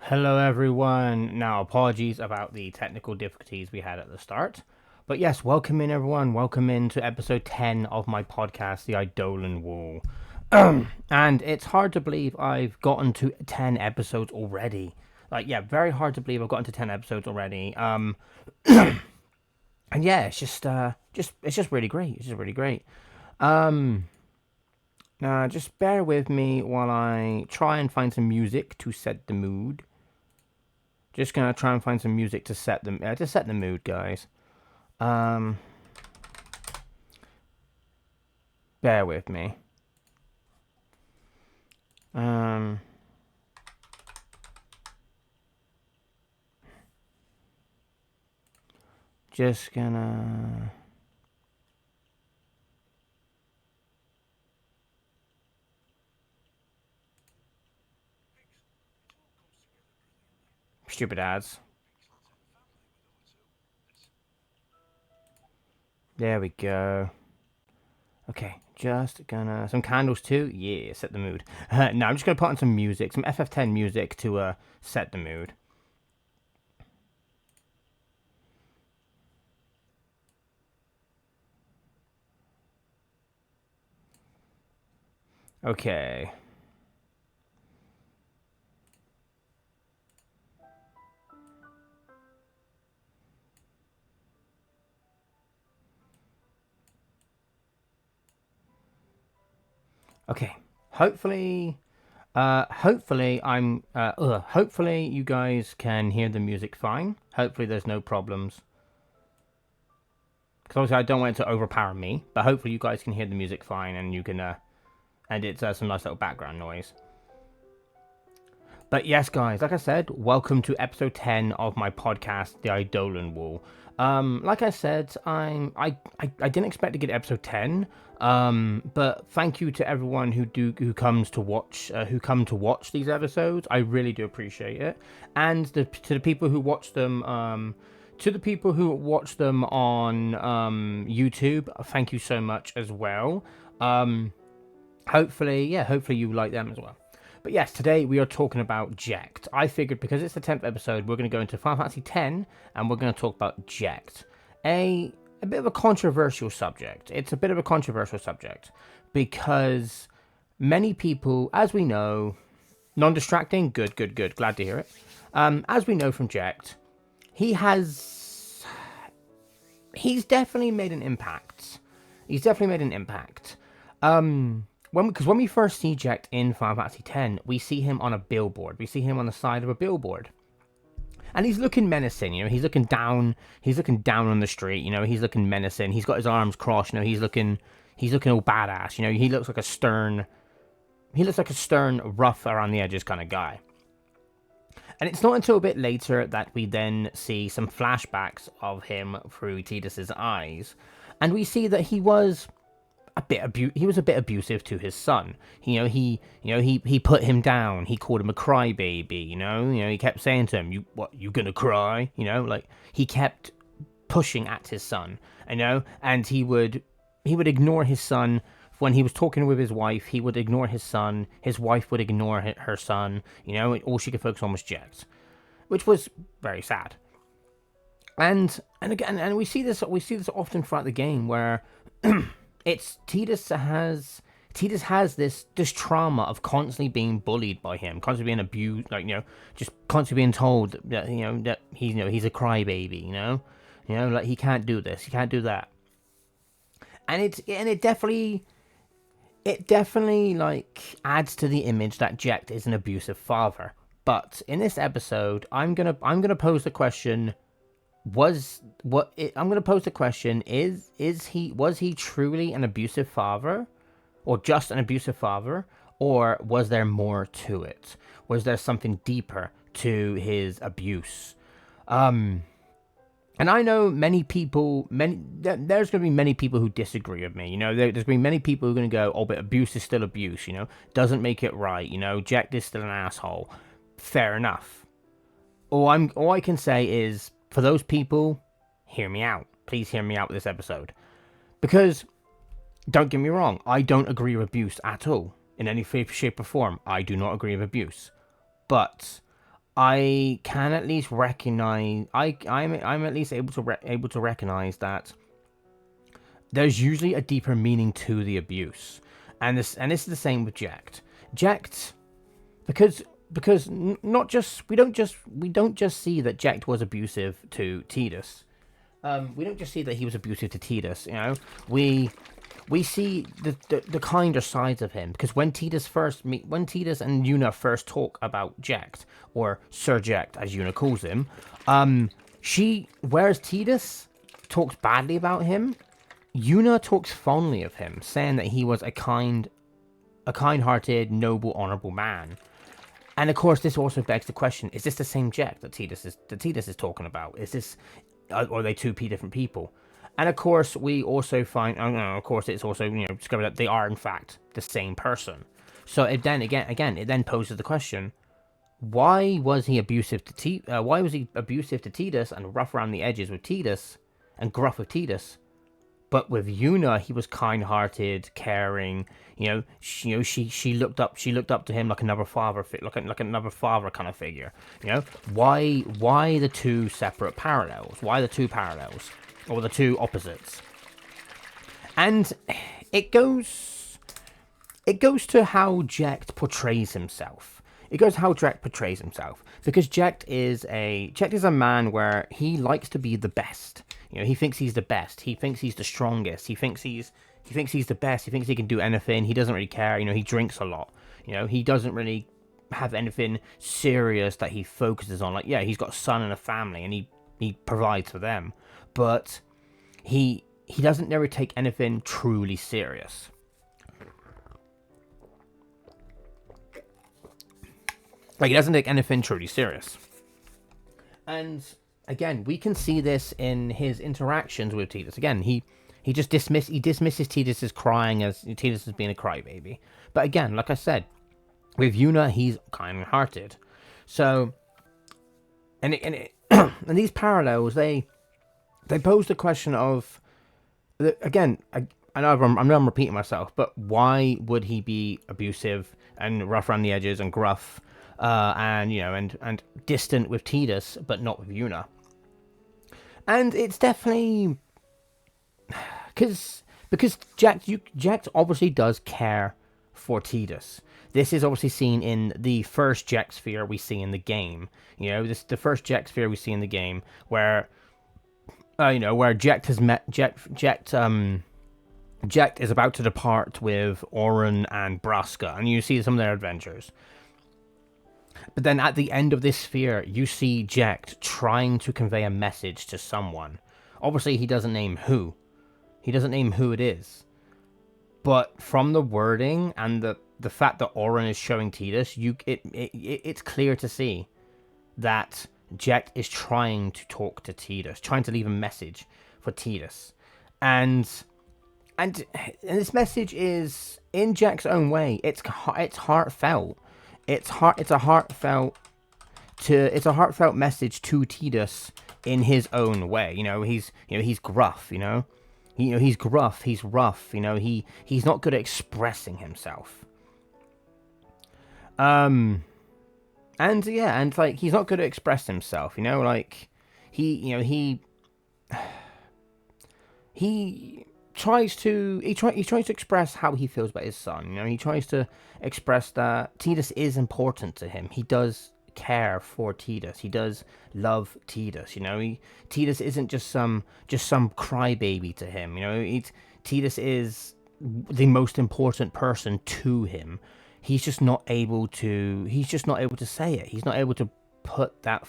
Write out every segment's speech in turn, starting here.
Hello, everyone. Now, apologies about the technical difficulties we had at the start. But yes, welcome in, everyone. Welcome in to episode 10 of my podcast, The Eidolon Wall. And it's hard to believe I've gotten to 10 episodes already. Very hard to believe I've gotten to 10 episodes already. And yeah, it's just really great. It's just really great. Um, Now, just bear with me while I try and find some music to set the mood. Just gonna try and find some music to set the mood, guys. Um, Bear with me. Um, just gonna. Stupid ads. There we go. Okay, just gonna some candles too. Yeah, set the mood. No, I'm just gonna put on some music, some FF10 music to set the mood. Okay. Okay. Hopefully you guys can hear the music fine. Hopefully there's no problems. Because obviously I don't want it to overpower me, but hopefully you guys can hear the music fine and you can and it's some nice little background noise. But yes, guys, like I said, welcome to episode 10 of my podcast, The Eidolon Wall. Like I said, I didn't expect to get episode 10. But thank you to everyone who come to watch these episodes. I really do appreciate it. And to the people who watch them to the people who watch them on YouTube, thank you so much as well. Hopefully you like them as well. But yes, today we are talking about Jecht. I figured because it's the 10th episode, we're going to go into Final Fantasy X and we're going to talk about Jecht. A bit of a controversial subject. It's a bit of a controversial subject because many people, as we know, non-distracting, good. Glad to hear it. As we know from Jecht, he's definitely made an impact. When we first see Jecht in Final Fantasy X, we see him on a billboard. We see him on the side of a billboard, and he's looking menacing. You know, he's looking down. He's looking down on the street. You know, he's looking menacing. He's got his arms crossed. You know, he's looking all badass. You know, he looks like a stern, rough around the edges kind of guy. And it's not until a bit later that we then see some flashbacks of him through Tidus's eyes, and we see that he was a bit abusive to his son. He put him down. He called him a crybaby. He kept saying to him, you gonna cry?" Like he kept pushing at his son. And he would ignore his son when he was talking with his wife. He would ignore his son. His wife would ignore her son. All she could focus on was Jecht, which was very sad. And we see this often throughout the game where it's Tidus has this trauma of constantly being bullied by him, constantly being abused, just constantly being told that that he's a crybaby, like he can't do this, he can't do that, and it definitely like adds to the image that Jecht is an abusive father. But in this episode, I'm gonna pose the question: I'm going to pose the question: was he truly an abusive father, or just an abusive father, or was there more to it? Was there something deeper to his abuse? And I know there's going to be many people who disagree with me. There's going to be many people who are going to go, "Oh, but abuse is still abuse. Doesn't make it right. Jecht is still an asshole." Fair enough. All I can say is, for those people, hear me out. Please hear me out with this episode. Because, don't get me wrong, I don't agree with abuse at all. In any shape or form, I do not agree with abuse. But I can at least recognize. I'm at least able to recognize that there's usually a deeper meaning to the abuse, and this is the same with Jecht. Jecht, because not just we don't just see that Jecht was abusive to Tidus. We don't just see that he was abusive to Tidus. You know, we see the kinder sides of him, because when Tidus and Yuna first talk about Jecht, or Sir Jecht as Yuna calls him, whereas Tidus talks badly about him, Yuna talks fondly of him, saying that he was a kind-hearted, noble, honorable man. And of course, this also begs the question: is this the same Jecht that Tidus is talking about? Or are they two different people? And of course, we also find, of course, it's also discovered that they are in fact the same person. So it then poses the question: why was he abusive to Tidus and rough around the edges with Tidus and gruff with Tidus? But with Yuna, he was kind-hearted, caring. She looked up to him like another father, like another father kind of figure. Why the two separate parallels? Why the two parallels, or the two opposites? And it goes to how Jecht portrays himself. Because Jecht is a man where he likes to be the best. He thinks he's the best. He thinks he's the strongest. He thinks he's the best. He thinks he can do anything. He doesn't really care. He drinks a lot. He doesn't really have anything serious that he focuses on. Like, yeah, he's got a son and a family, and he provides for them. But he doesn't never take anything truly serious. Like, he doesn't take anything truly serious. And again, we can see this in his interactions with Tidus. Again, he dismisses Tidus as crying, as Tidus as being a crybaby. But again, like I said, with Yuna, he's kind-hearted. So, and these parallels, they pose the question of, again, I know I'm repeating myself, but why would he be abusive and rough around the edges and gruff, and distant with Tidus, but not with Yuna? And it's definitely because Jecht obviously does care for Tidus. This is obviously seen in the first Jecht sphere we see in the game. The first Jecht sphere we see in the game, where where Jecht has met Jecht is about to depart with Auron and Braska, and you see some of their adventures. But then at the end of this sphere, you see Jecht trying to convey a message to someone. Obviously, he doesn't name who. He doesn't name who it is. But from the wording and the fact that Auron is showing Tidus, it's clear to see that Jecht is trying to talk to Tidus, trying to leave a message for Tidus. And this message is, in Jecht's own way, it's heartfelt. It's a heartfelt message to Tidus in his own way. He's gruff. He's gruff. He's rough. He's not good at expressing himself. And like, he's not good at expressing himself. He tries to express how he feels about his son. He tries to express that Tidus is important to him. He does care for Tidus. He does love Tidus. Tidus isn't just some crybaby to him. Tidus is the most important person to him. He's just not able to say it. He's not able to put that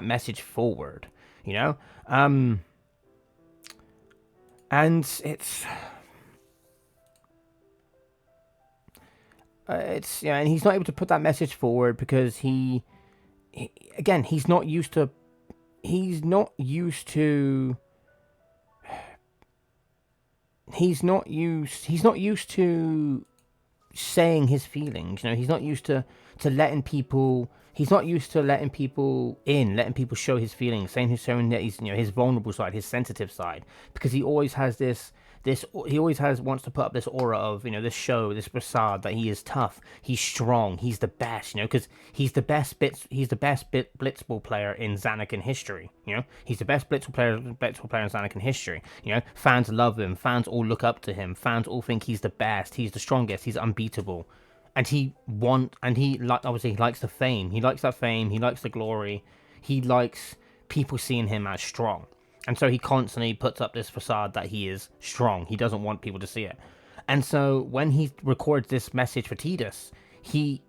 message forward. And and he's not able to put that message forward because he's not used to saying his feelings. He's not used to letting people. He's not used to letting people show his feelings, showing that he's his vulnerable side, his sensitive side, because he always has this he always has wants to put up this aura of, this show, this facade that he is tough, he's strong, he's the best, because he's the best blitzball player in Zanuck history. He's the best blitzball player in Zanuck history. Fans love him, fans all look up to him, fans all think he's the best, he's the strongest, he's unbeatable. And obviously he likes the fame. He likes that fame. He likes the glory. He likes people seeing him as strong. And so he constantly puts up this facade that he is strong. He doesn't want people to see it. And so when he records this message for Tidus, he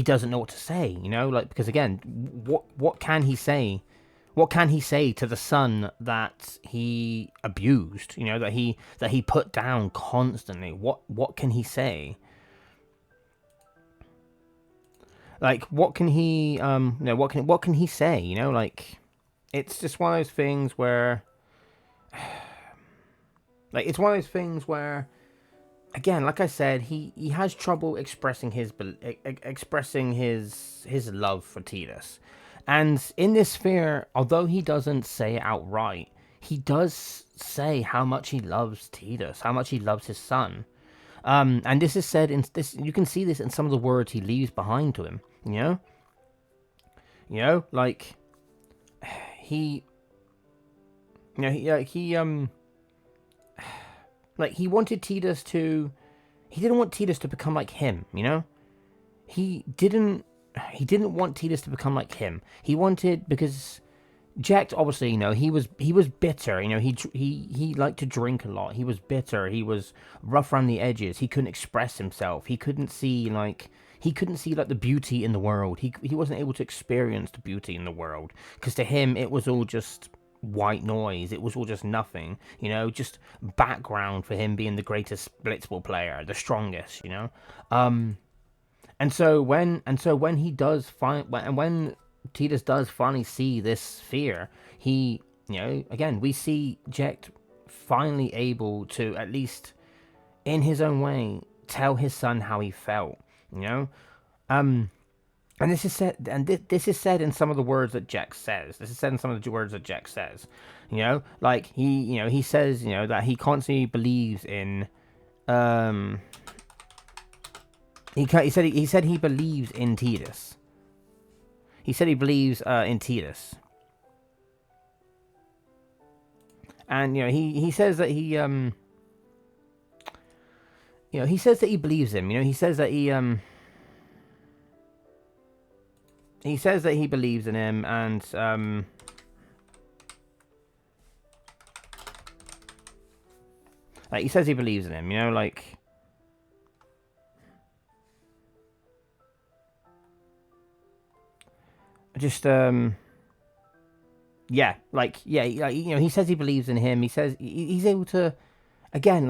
doesn't know what to say, because again, what can he say? What can he say to the son that he abused, that he put down constantly? What can he say? Like, what can he, what can he say, it's just one of those things where, again, like I said, he has trouble expressing his love for Tidus. And in this sphere, although he doesn't say it outright, he does say how much he loves Tidus, how much he loves his son. And this is said in this. You can see this in some of the words he leaves behind to him. Like he wanted Tidus to. He didn't want Tidus to become like him. He didn't want Tidus to become like him. He wanted, because Jecht, obviously, he was bitter. He liked to drink a lot. He was bitter. He was rough around the edges. He couldn't express himself. He couldn't see the beauty in the world. He wasn't able to experience the beauty in the world, because to him it was all just white noise. It was all just nothing. Just background for him being the greatest blitzball player, the strongest. And so when Tidus does finally see this sphere, he, again, we see Jecht finally able to, at least in his own way, tell his son how he felt, and this is said in some of the words that Jecht says. He says, that he constantly believes in, he said he believes in Tidus. He said he believes in Tidus. And, he says that he says that he believes him. He says that he says that he believes in him, and, he says he believes in him, just he says he believes in him. He says he's able to, again,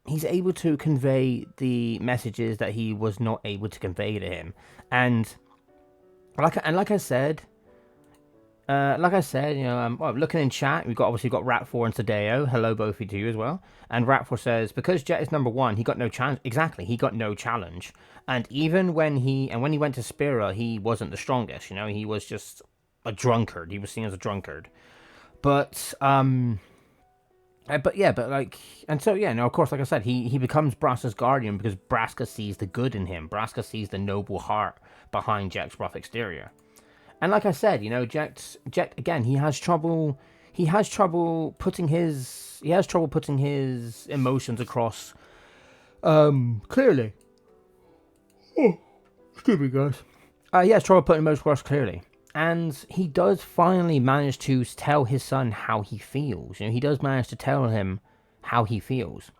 he's able to convey the messages that he was not able to convey to him. And like I said, looking in chat, we've got Rat4 and Sadeo. Hello, both of you as well. And Rat4 says, because Jecht is number one, he got no challenge. Exactly, he got no challenge. And even when he went to Spira, he wasn't the strongest. He was just a drunkard. He was seen as a drunkard. And so, of course, like I said, he becomes Braska's guardian because Braska sees the good in him. Braska sees the noble heart behind Jecht's rough exterior. And like I said, Jecht again, he has trouble putting his emotions across clearly. Oh, excuse me, guys. He has trouble putting emotions across clearly. And he does finally manage to tell his son how he feels. He does manage to tell him how he feels.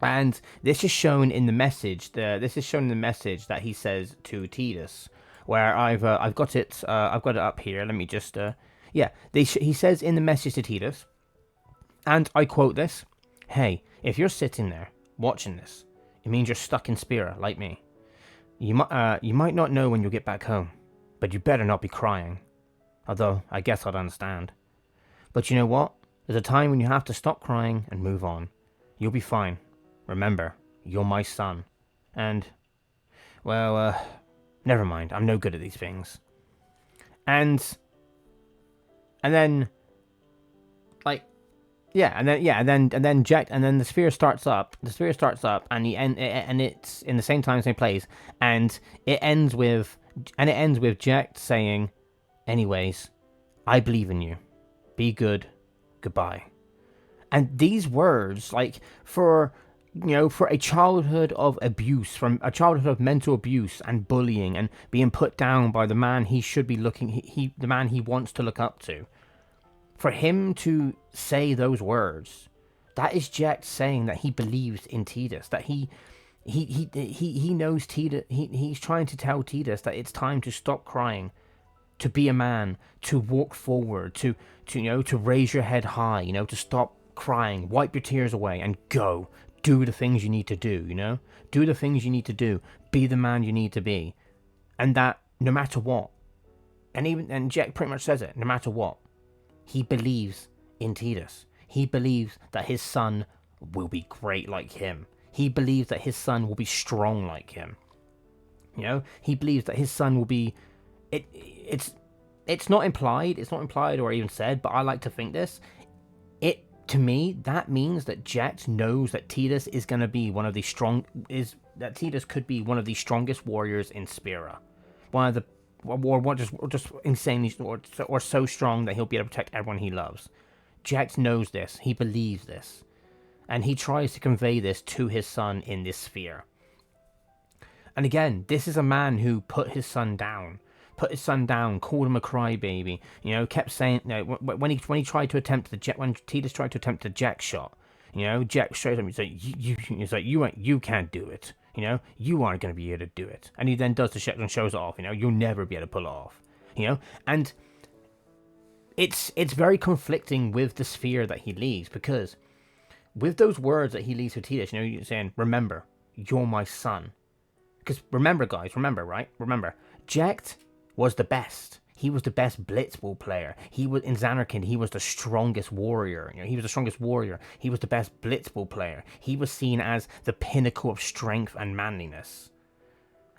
And this is shown in the message. This is shown in the message that he says to Tidus, where I've got it up here. Let me just he says in the message to Tidus, and I quote this: "Hey, if you're sitting there watching this, it means you're stuck in Spira like me. You might not know when you'll get back home, but you better not be crying. Although I guess I'd understand. But you know what? There's a time when you have to stop crying and move on. You'll be fine. Remember, you're my son. And, well, never mind. I'm no good at these things." And then, and then Jecht, and then the sphere starts up. The sphere starts up, and it's in the same time, same place, and it ends with Jecht saying, "Anyways, I believe in you. Be good. Goodbye." And these words, like for a childhood of abuse, from a childhood of mental abuse and bullying and being put down by the man he should be looking, the man he wants to look up to, for him to say those words, that is Jecht saying that he believes in Tidus, that he knows Tidus. He's trying to tell Tidus that it's time to stop crying, to be a man, to walk forward, to raise your head high, to stop crying, wipe your tears away, and go do the things you need to do. Do the things you need to do, be the man you need to be, and that no matter what, and Jack pretty much says it, no matter what, he believes in Tidus. He believes that his son will be great like him. He believes that his son will be strong like him. He believes that his son will be. It's not implied. It's not implied or even said, but I like to think this. To me, that means that Jecht knows that Tidus is going to be one of the that Tidus could be one of the strongest warriors in Spira. One of the, or just insanely, or so strong that he'll be able to protect everyone he loves. Jecht knows this. He believes this. And he tries to convey this to his son in this sphere. And again, this is a man who put his son down, called him a crybaby, kept saying, when he tried to attempt when Tidus tried to attempt the Jecht shot, Jecht straight up, he's like, you can't do it, you aren't going to be able to do it. And he then does the shot and shows it off, you'll never be able to pull it off, and it's very conflicting with the sphere that he leaves, because with those words that he leaves for Tidus, you're saying, remember, you're my son. Because remember, guys, right? Remember, Jecht was the best. He was the best blitzball player. He was in Zanarkand. He was the strongest warrior. He was the strongest warrior. He was the best blitzball player. He was seen as the pinnacle of strength and manliness.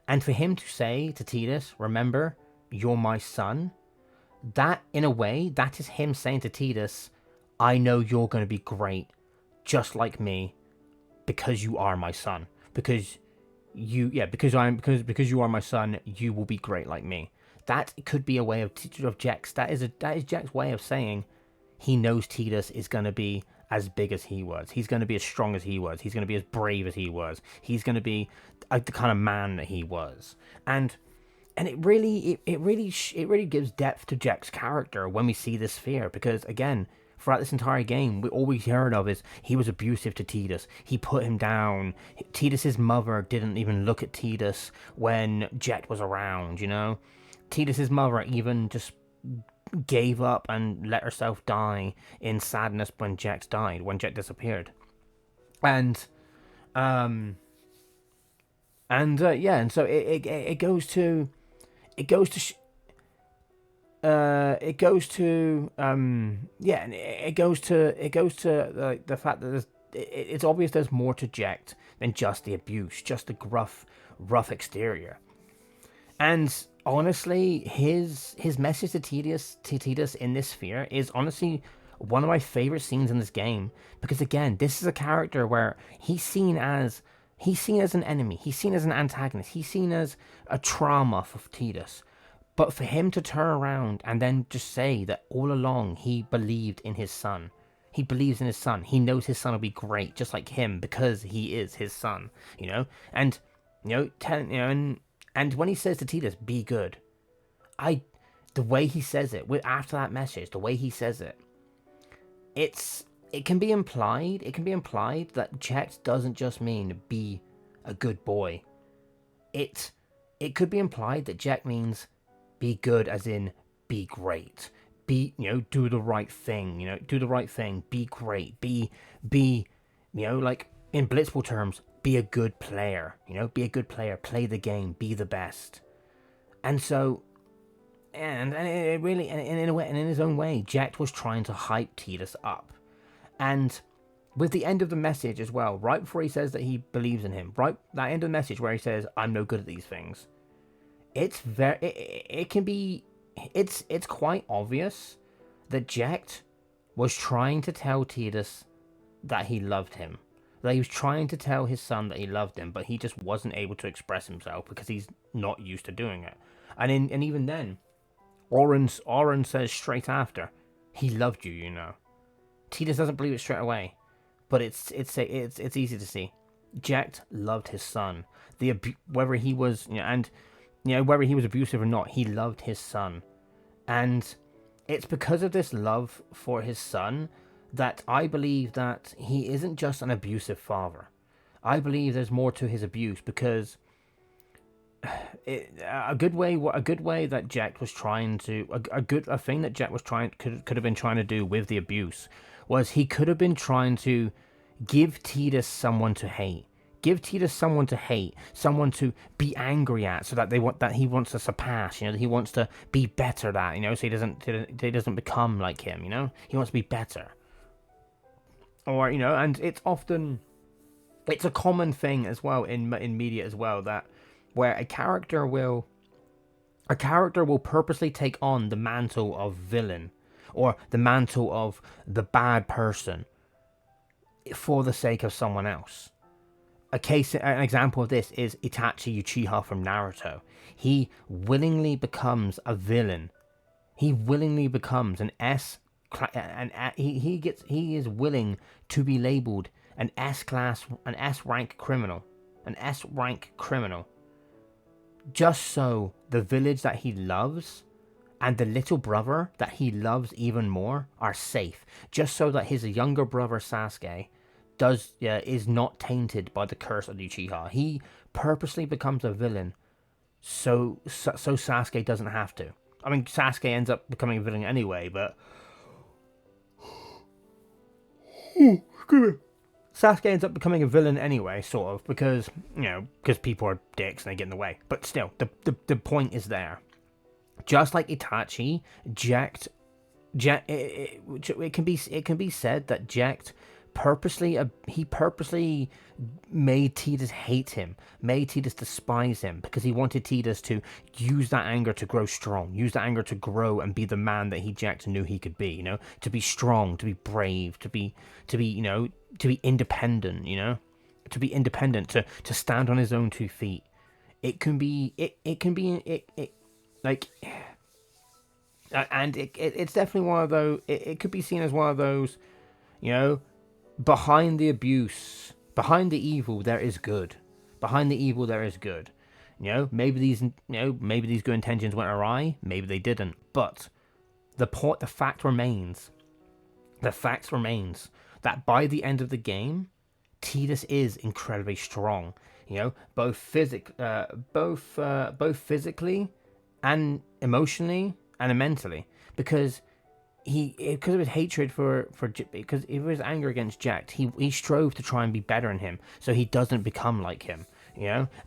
And for him to say to Tidus, remember, you're my son, that, in a way, that is him saying to Tidus, I know you're going to be great, just like me, because you are my son. Because you are my son, you will be great like me. That could be a way of Jecht's. That is Jecht's way of saying he knows Tidus is going to be as big as he was. He's going to be as strong as he was. He's going to be as brave as he was. He's going to be the kind of man that he was. And it really gives depth to Jecht's character when we see this sphere, because again, throughout this entire game, all we heard of is he was abusive to Tidus. He put him down. Tidus's mother didn't even look at Tidus when Jecht was around, Tidus's mother even just gave up and let herself die in sadness when Jecht died, when Jecht disappeared. And so it goes to the fact that it's obvious there's more to Jecht than just the abuse, just the rough exterior. And honestly, his message to Tidus in this sphere is honestly one of my favorite scenes in this game, because again, this is a character where he's seen as an enemy, he's seen as an antagonist, he's seen as a trauma for Tidus. But for him to turn around and then just say that all along he believed in his son. He believes in his son. He knows his son will be great, just like him, because he is his son, And, and when he says to Tidus, be good, the way he says it, after that message, the way he says it, it can be implied that Jecht doesn't just mean be a good boy. It could be implied that Jecht means be good as in be great. Be, do the right thing, be great, be, like in blitzball terms, be a good player, be a good player, play the game, be the best. And so, and it really, and in a way, and in his own way, Jecht was trying to hype Tidus up. And with the end of the message as well, right before he says that he believes in him, right, that end of the message where he says, I'm no good at these things, it's quite obvious that Jecht was trying to tell Tidus that he loved him. That he was trying to tell his son that he loved him, but he just wasn't able to express himself because he's not used to doing it. And even then, Oren says straight after, he loved you, you know. Tidus doesn't believe it straight away, but it's easy to see. Jecht loved his son. Whether he was, and whether he was abusive or not, he loved his son, and it's because of this love for his son that I believe that he isn't just an abusive father. I believe there's more to his abuse because a good way that Jecht was trying to a thing that Jecht was trying could have been trying to do with the abuse was he could have been trying to give Tidus someone to hate. Give Tidus someone to hate, someone to be angry at, so that he wants to surpass, that he wants to be better at, so he doesn't become like him, he wants to be better. Or and it's a common thing as well in media as well, that where a character will purposely take on the mantle of villain or the mantle of the bad person for the sake of someone else. An example of this is Itachi Uchiha from Naruto. He willingly becomes a villain. He willingly becomes he is willing to be labeled an S rank criminal, just so the village that he loves and the little brother that he loves even more are safe, just so that his younger brother Sasuke is not tainted by the curse of the Uchiha. He purposely becomes a villain so Sasuke doesn't have to. I mean, Sasuke ends up becoming a villain anyway, but Sasuke ends up becoming a villain anyway, sort of, because people are dicks and they get in the way. But still, the point is there. Just like Itachi, Jecht, it can be said that Jecht purposely made Tidus hate him, made Tidus despise him, because he wanted Tidus to use that anger to grow strong, use that anger to grow and be the man that Jecht knew he could be, to be strong, to be brave, to be independent, to stand on his own 2 feet. It's definitely one of those. It could be seen as one of those, behind the abuse, behind the evil, there is good. Behind the evil, there is good. Maybe these good intentions went awry. Maybe they didn't. But the fact remains. The fact remains that by the end of the game, Tidus is incredibly strong. Both physically and emotionally and mentally, because of his hatred because of his anger against Jecht, he strove to try and be better in him, so he doesn't become like him.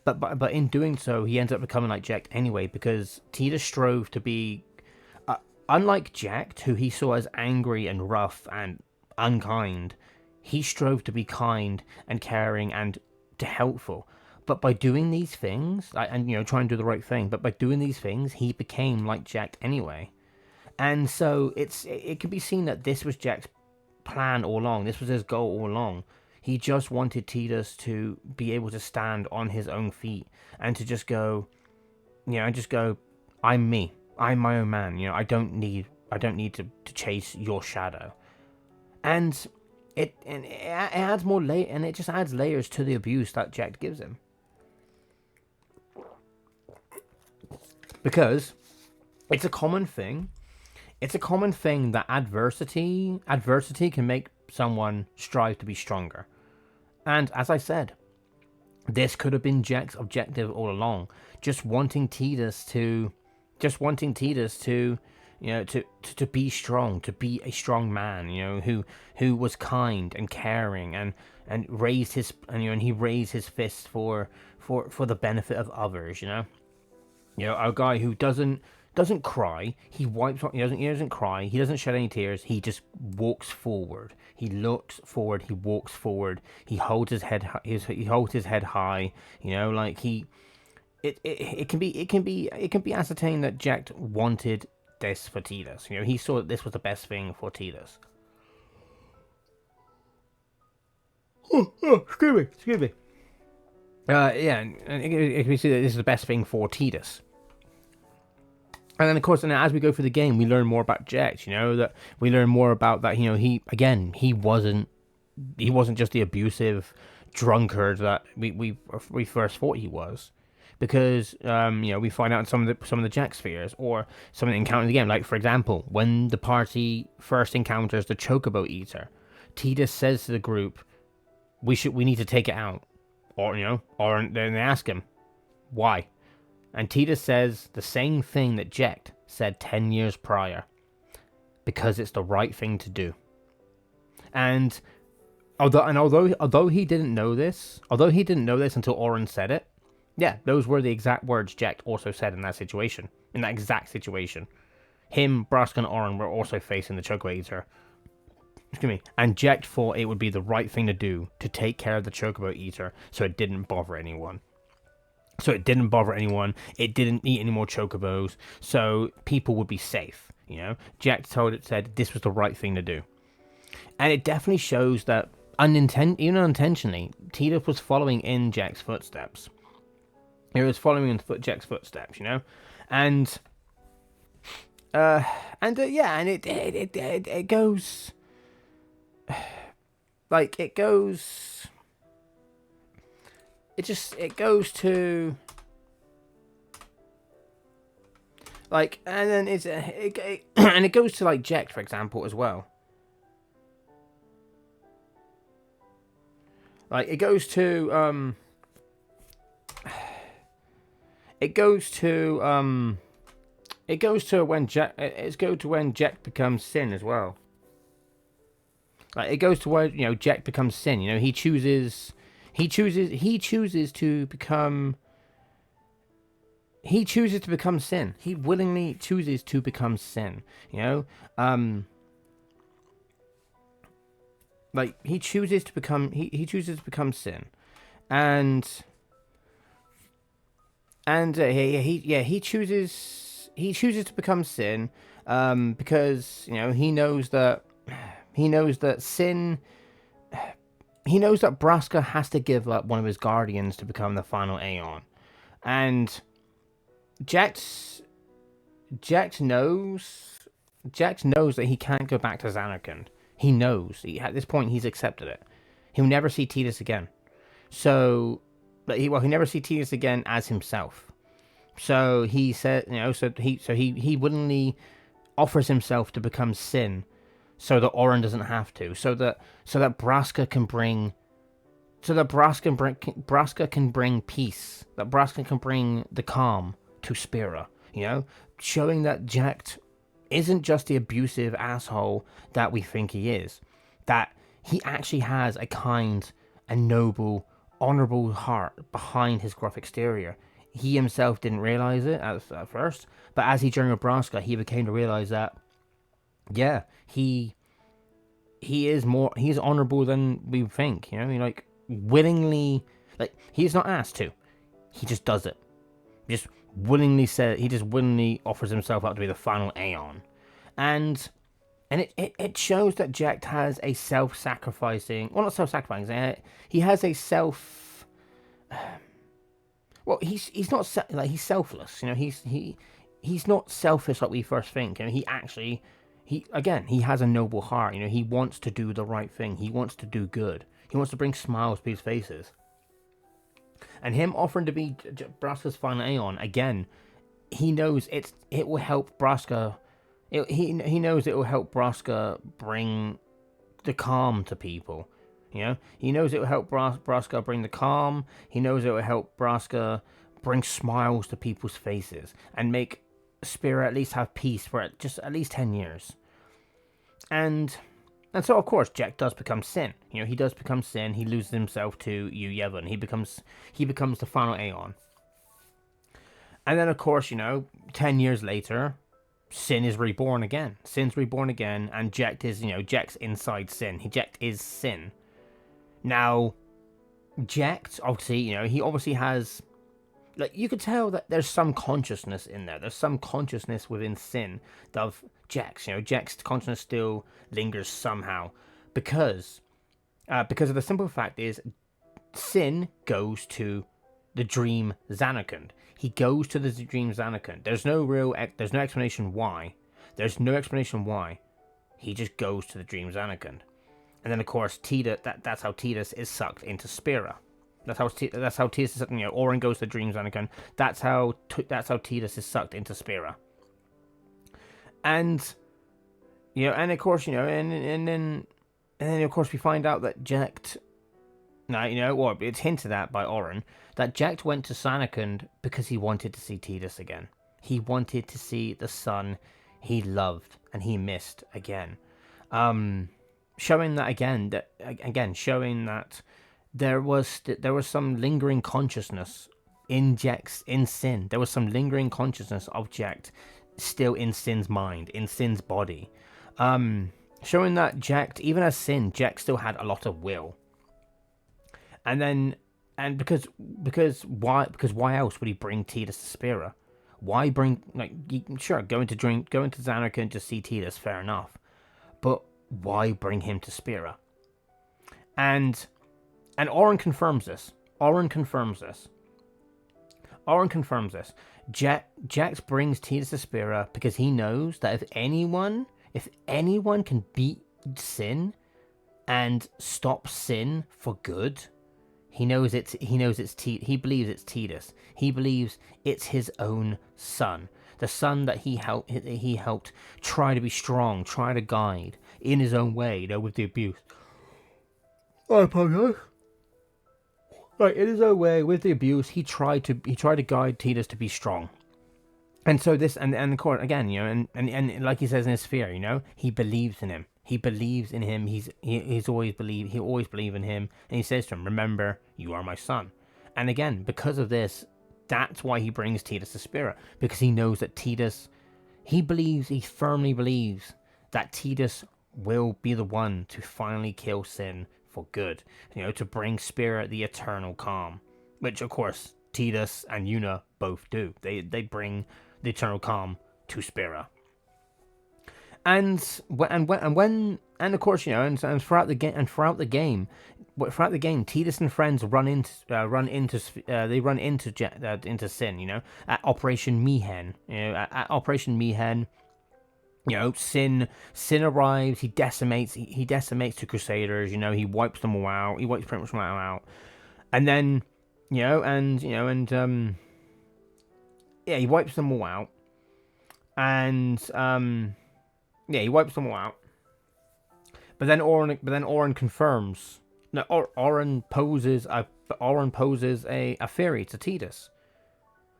But in doing so, he ends up becoming like Jecht anyway, because Tidus strove to be, unlike Jecht, who he saw as angry and rough and unkind. He strove to be kind and caring and helpful. But by doing these things, and trying to do the right thing, but by doing these things, he became like Jecht anyway. And so it can be seen that this was Jecht's plan all along. This was his goal all along. He just wanted Tidus to be able to stand on his own feet and to just go, I'm me. I'm my own man. I don't need to chase your shadow. And it adds more and it just adds layers to the abuse that Jecht gives him. Because it's a common thing. It's a common thing that adversity can make someone strive to be stronger. And as I said, this could have been Jecht's objective all along, just wanting Tidus to to be strong, to be a strong man, who was kind and caring and raised his and he raised his fist for the benefit of others, a guy who doesn't cry. He doesn't cry. He doesn't shed any tears. He just walks forward. He looks forward. He walks forward. He holds his head. He holds his head high. It can be ascertained that Jecht wanted this for Tidus. He saw that this was the best thing for Tidus. Excuse me. Yeah, and we see that this is the best thing for Tidus. And then, of course, and as we go through the game, we learn more about Jecht. That we learn more about that. He wasn't just the abusive drunkard that we first thought he was, because we find out in some of the Jecht spheres, or some of the encounters in the game. Like, for example, when the party first encounters the Chocobo Eater, Tidus says to the group, we need to take it out, or then they ask him why. And Tidus says the same thing that Jecht said 10 years prior. Because it's the right thing to do. And although he didn't know this until Oren said it, yeah, those were the exact words Jecht also said in that exact situation. Him, Braska, and Oren were also facing the Chocobo Eater. Excuse me. And Jecht thought it would be the right thing to do to take care of the Chocobo Eater so it didn't bother anyone. It didn't eat any more chocobos, so people would be safe. Jecht said this was the right thing to do, and it definitely shows that even unintentionally, Tidus was following in Jecht's footsteps. He was following in Jecht's footsteps, and it goes like it goes. It goes to like, and then and it goes to like Jecht, for example, as well. Like it goes to when Jecht becomes Sin as well. Like it goes to where Jecht becomes Sin. He chooses to become Sin. He willingly chooses to become Sin. Like he chooses to become Sin, and he chooses to become Sin, because he knows that Sin. He knows that Braska has to give up one of his guardians to become the final Aeon. And Jecht knows that he can't go back to Zanarkand. He knows. At this point, he's accepted it. He'll never see Tidus again. He'll never see Tidus again as himself. So he said, he willingly offers himself to become Sin, so that Oren doesn't have to, so that Braska can bring peace, that Braska can bring the calm to Spira, showing that Jecht isn't just the abusive asshole that we think he is, that he actually has a kind and noble, honorable heart behind his gruff exterior. He himself didn't realize it at first, but as he journeyed with Braska, he became to realize that, yeah, he's honorable than we think, willingly, he's not asked to, he just does it. He just willingly offers himself up to be the final Aeon. And it shows that Jecht has a self-sacrificing, well, not self-sacrificing, he has a he's not he's selfless, he's not selfish like we first think. He has a noble heart. He wants to do the right thing. He wants to do good. He wants to bring smiles to people's faces. And him offering to be Braska's final Aeon, again, he knows it will help Braska. He knows it will help Braska bring the calm to people. He knows it will help Braska bring the calm. He knows it will help Braska bring smiles to people's faces and make Spira at least have peace for just at least 10 years. And so, of course, Jecht does become Sin. He does become Sin. He loses himself to Yu Yevon. He becomes the final Aeon. And then, of course, 10 years later, Sin is reborn again. Sin's reborn again, and Jecht is, Jecht's inside Sin. Jecht is Sin. Now, Jecht, obviously, he obviously has, you could tell that there's some consciousness in there. There's some consciousness within Sin of Jecht. Jecht's consciousness still lingers somehow, because Because of the simple fact is, Sin goes to the dream Zanarkand. He goes to the dream Zanarkand. There's no explanation why. There's no explanation why. He just goes to the dream Zanarkand. And then of course that's how Tidus is sucked into Spira. That's how Tidus is sucked. Orin goes to the dream Zanarkand. That's how Tidus is sucked into Spira. And and of course and then of course we find out that Jecht. Now, or it's hinted at by Oren that Jecht went to Zanarkand because he wanted to see Tidus again. He wanted to see the son he loved and he missed again. Showing that there was some lingering consciousness in Sin. There was some lingering consciousness of Jecht still in Sin's mind, in Sin's body. Showing that Jecht, even as Sin, Jecht still had a lot of will. And because why else would he bring Tidus to Spira? Why bring going to Zanarkand to see Tidus, fair enough, but why bring him to Spira? And Oren confirms this. Jecht brings Tidus to Spira because he knows that if anyone can beat Sin and stop Sin for good. He believes it's Tidus. He believes it's his own son, the son that he helped try to be strong, try to guide in his own way, with the abuse. I apologize. Right, in his own way with the abuse, he tried to guide Tidus to be strong. And so this and of course again, and like he says in his sphere, he believes in him. He believes in him. He always believed in him, and he says to him, "Remember, you are my son." And again, because of this, that's why he brings Tidus to Spira, because he knows that Tidus, he firmly believes that Tidus will be the one to finally kill Sin for good, to bring Spira the eternal calm, which of course Tidus and Yuna both do. They bring the eternal calm to Spira. And of course, throughout the game, Tidus and friends run into Sin, at Operation Mi'ihen. At Operation Mi'ihen, Sin arrives. He decimates the Crusaders. He wipes them all out. He wipes pretty much them all out, and then he wipes them all out, and he wipes them all out. But then Oren confirms. No, Oren poses a theory to Tidus,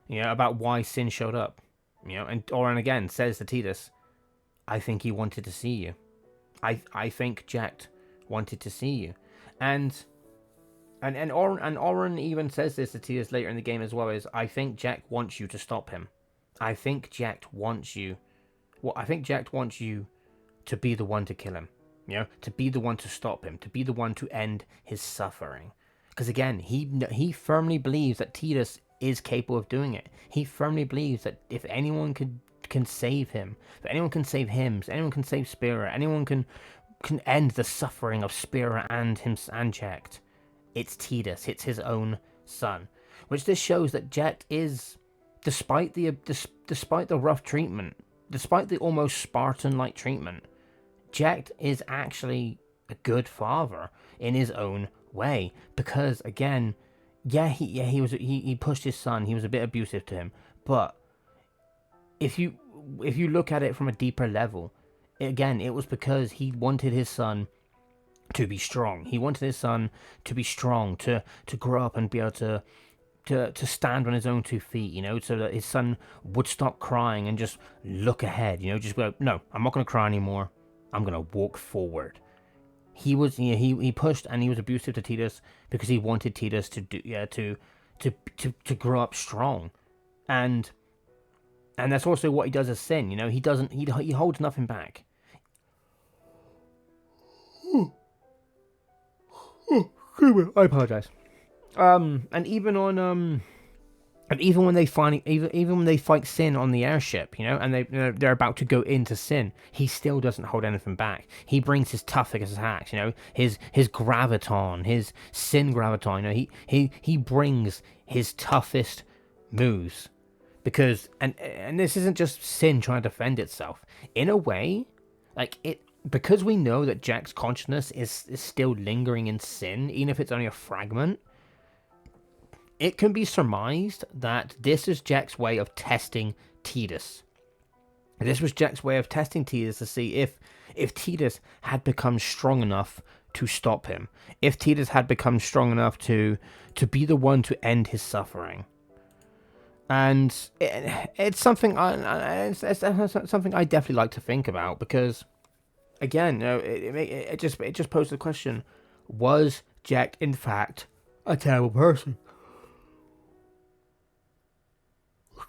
about why Sin showed up. And Oren again says to Tidus, "I think he wanted to see you. I think Jecht wanted to see you." And Oren even says this to Tidus later in the game as well. Is I think Jecht wants you to stop him. I think Jecht wants you to be the one to kill him, to be the one to stop him, to be the one to end his suffering. Because again, he firmly believes that Tidus is capable of doing it. He firmly believes that if anyone can save him, if anyone can save him, if anyone can save Spira, anyone can end the suffering of Spira and Jecht, it's Tidus. It's his own son. Which this shows that Jecht is, despite the rough treatment, despite the almost Spartan-like treatment, Jecht is actually a good father in his own way. Because again, he pushed his son. He was a bit abusive to him. But if you look at it from a deeper level, again, it was because he wanted his son to be strong. He wanted his son to be strong, to grow up and be able to stand on his own 2 feet, so that his son would stop crying and just look ahead, just go, no, I'm not going to cry anymore. I'm going to walk forward. He was, he pushed and he was abusive to Tidus because he wanted Tidus to grow up strong, and that's also what he does as Sin. He holds nothing back. I apologize. And even on And even when they even when they fight Sin on the airship, and they're about to go into Sin, he still doesn't hold anything back. He brings his toughest attacks, his graviton, his Sin graviton. He brings his toughest moves because and this isn't just Sin trying to defend itself. In a way, like it because we know that Jecht's consciousness is still lingering in Sin, even if it's only a fragment. It can be surmised that this is Jecht's way of testing Tidus. This was Jecht's way of testing Tidus to see if Tidus had become strong enough to stop him. If Tidus had become strong enough to be the one to end his suffering. And it's something it's something I definitely like to think about because, again, it just poses the question: was Jecht in fact a terrible person?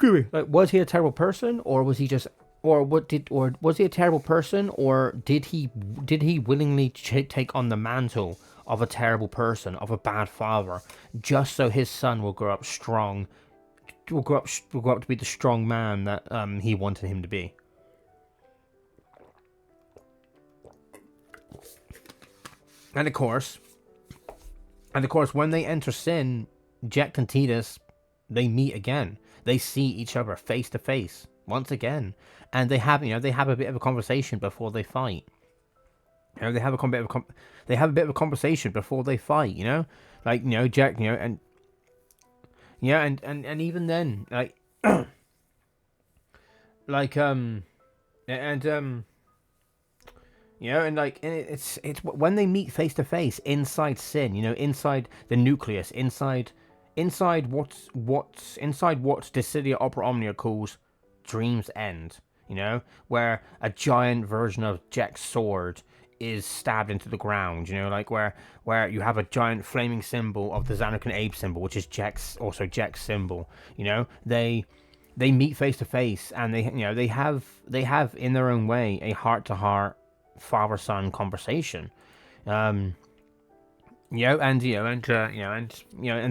Like, was he a terrible person, or was he just, or was he a terrible person, or did he willingly take on the mantle of a terrible person, of a bad father, just so his son will grow up strong, will grow up to be the strong man that he wanted him to be? And of course, when they enter Sin, Jecht and Tidus, they meet again. They see each other face to face once again, and they have a bit of a conversation before they fight. They have a bit of a conversation before they fight. Jecht, and even then, it's when they meet face to face inside Sin, inside the nucleus, inside what Dissidia Opera Omnia calls Dream's End, where a giant version of Jecht's sword is stabbed into the ground, where you have a giant flaming symbol of the Xanarkand Ape symbol, which is Jecht's symbol. They meet face to face, and they have in their own way a heart to heart father-son conversation. And one of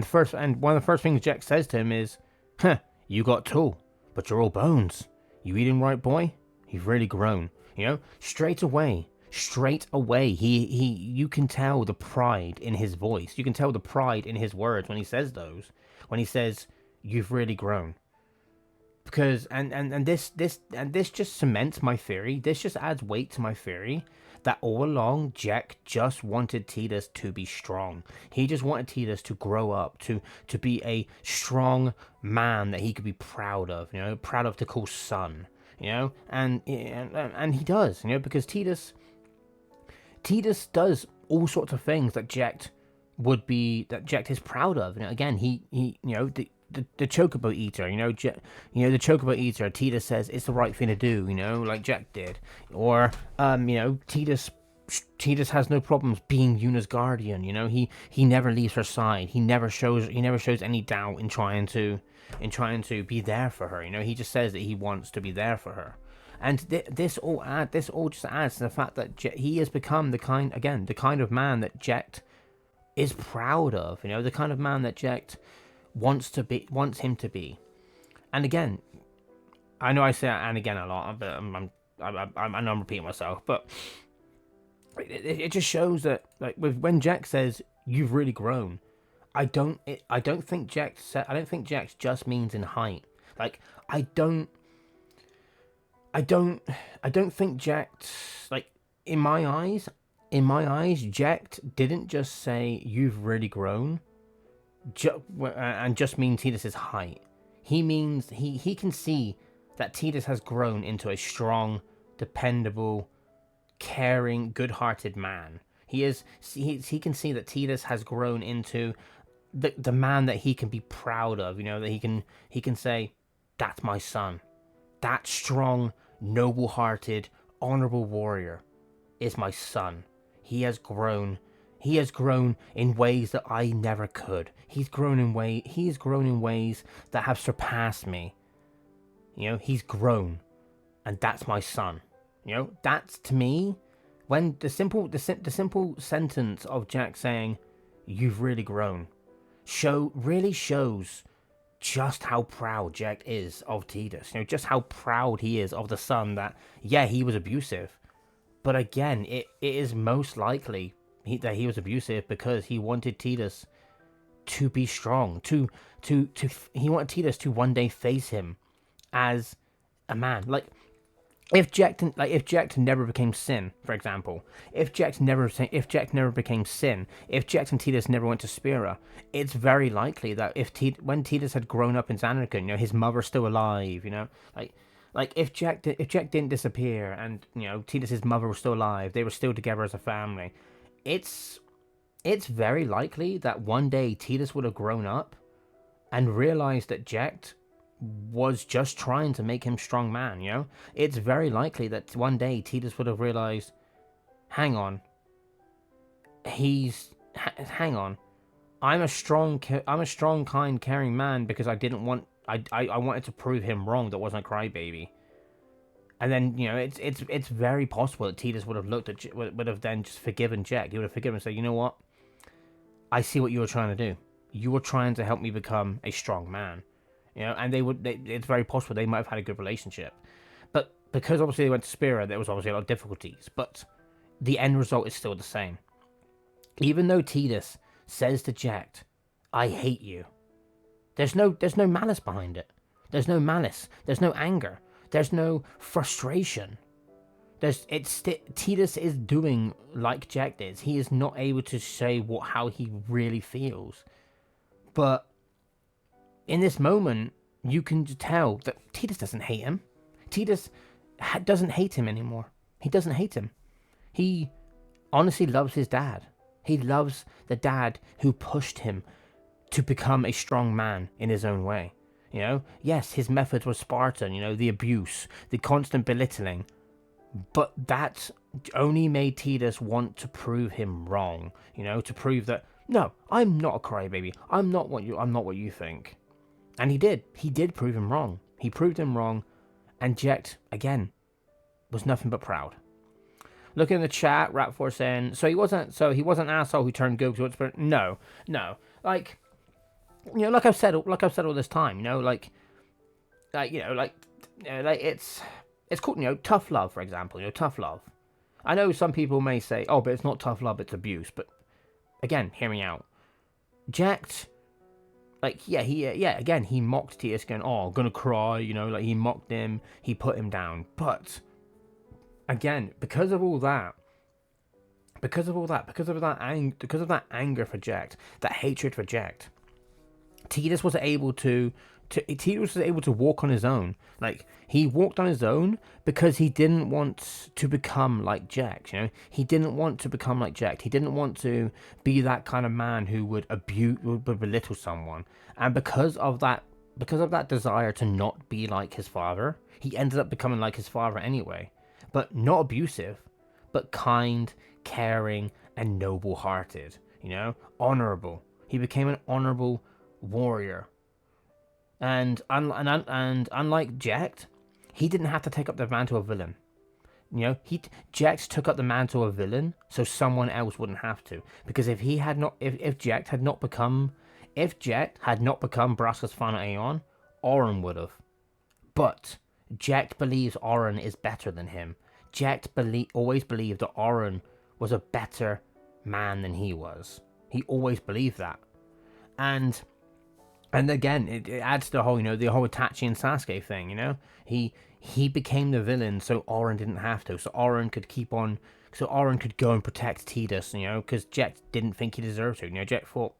the first things Jecht says to him is, "Huh, you got tall, but you're all bones. You eating right, boy? You've really grown." Straight away, you can tell the pride in his voice. You can tell the pride in his words when he says those. When he says, "You've really grown." Because this just cements my theory. This just adds weight to my theory that all along Jecht just wanted Tidus to be strong. He just wanted Tidus to grow up, to be a strong man that he could be proud of, to call son, and he does, because Tidus does all sorts of things that Jecht is proud of. Again, the Chocobo Eater, the Chocobo Eater, Tidus says it's the right thing to do, like Jecht did. Or, Tidus has no problems being Yuna's guardian, he never leaves her side. He never shows any doubt in trying to be there for her, he just says that he wants to be there for her. And this all just adds to the fact that he has become the kind of man that Jecht is proud of, the kind of man that Jecht wants him to be. And again, I know I say "and again" a lot, but I'm repeating myself, but it just shows that, like, when Jecht says "you've really grown," I don't think Jecht just means in height. Like, I don't think Jecht, like, in my eyes, Jecht didn't just say "you've really grown" and just mean Tidus's height. He means he can see that Tidus has grown into a strong, dependable, caring, good-hearted man. He can see that Tidus has grown into the man that he can be proud of. That he can say, "That's my son. That strong, noble-hearted, honorable warrior is my son. He has grown. He has grown in ways that I never could. He has grown in ways that have surpassed me. He's grown, and that's my son." That's, to me, when the simple sentence of Jecht saying "you've really grown" really shows just how proud Jecht is of Tidus. Just how proud he is of the son that, yeah, he was abusive. But again, it is most likely that he was abusive because he wanted Tidus to be strong. He wanted Tidus to one day face him as a man. Like, if Jecht never became Sin, for example, if Jecht never became Sin, if Jecht and Tidus never went to Spira, it's very likely that when Tidus had grown up in Zanarkand, his mother's still alive, like if Jecht didn't disappear and Tidus's mother was still alive, they were still together as a family. It's very likely that one day Tidus would have grown up and realized that Jecht was just trying to make him strong man. It's very likely that one day Tidus would have realized, hang on, I'm a strong, kind, caring man because I wanted to prove him wrong. That wasn't a crybaby. And then it's very possible that Tidus would have then just forgiven Jecht. He would have forgiven and said, you know what, I see what you were trying to do. You were trying to help me become a strong man. And it's very possible they might have had a good relationship. But because obviously they went to Spira, there was obviously a lot of difficulties. But the end result is still the same. Even though Tidus says to Jecht, I hate you, there's no malice behind it. There's no malice. There's no anger. There's no frustration. Tidus is doing like Jecht is. He is not able to say how he really feels. But in this moment, you can tell that Tidus doesn't hate him. Tidus doesn't hate him anymore. He doesn't hate him. He honestly loves his dad. He loves the dad who pushed him to become a strong man in his own way. Yes, his methods were Spartan, the abuse, the constant belittling. But that only made Tidus want to prove him wrong, to prove that, no, I'm not a crybaby. I'm not what you think. And he did prove him wrong. He proved him wrong, and Jecht, again, was nothing but proud. Look in the chat, Rat4 saying, so he wasn't an asshole who turned good towards Spirit. No. Like I've said all this time, it's called, tough love, for example, tough love. I know some people may say, oh, but it's not tough love, it's abuse. But again, hear me out. Jecht, again, he mocked Tidus, going, oh, I'm gonna cry, he mocked him, he put him down. But again, because of that anger for Jecht, that hatred for Jecht, Tidus was able to walk on his own. Like, he walked on his own because he didn't want to become like Jecht, He didn't want to become like Jecht. He didn't want to be that kind of man who would belittle someone. And because of that desire to not be like his father, he ended up becoming like his father anyway. But not abusive, but kind, caring, and noble-hearted, honorable. He became an honorable warrior. And unlike Jecht, he didn't have to take up the mantle of villain. Jecht took up the mantle of villain so someone else wouldn't have to. Because if Jecht had not become Braska's final Aeon, Auron would have. But Jecht believes Auron is better than him. Jecht always believed that Auron was a better man than he was. He always believed that. And again, it adds to the whole, the whole Itachi and Sasuke thing, He became the villain so Auron didn't have to. So Auron could go and protect Tidus, because Jecht didn't think he deserved to. Jecht thought,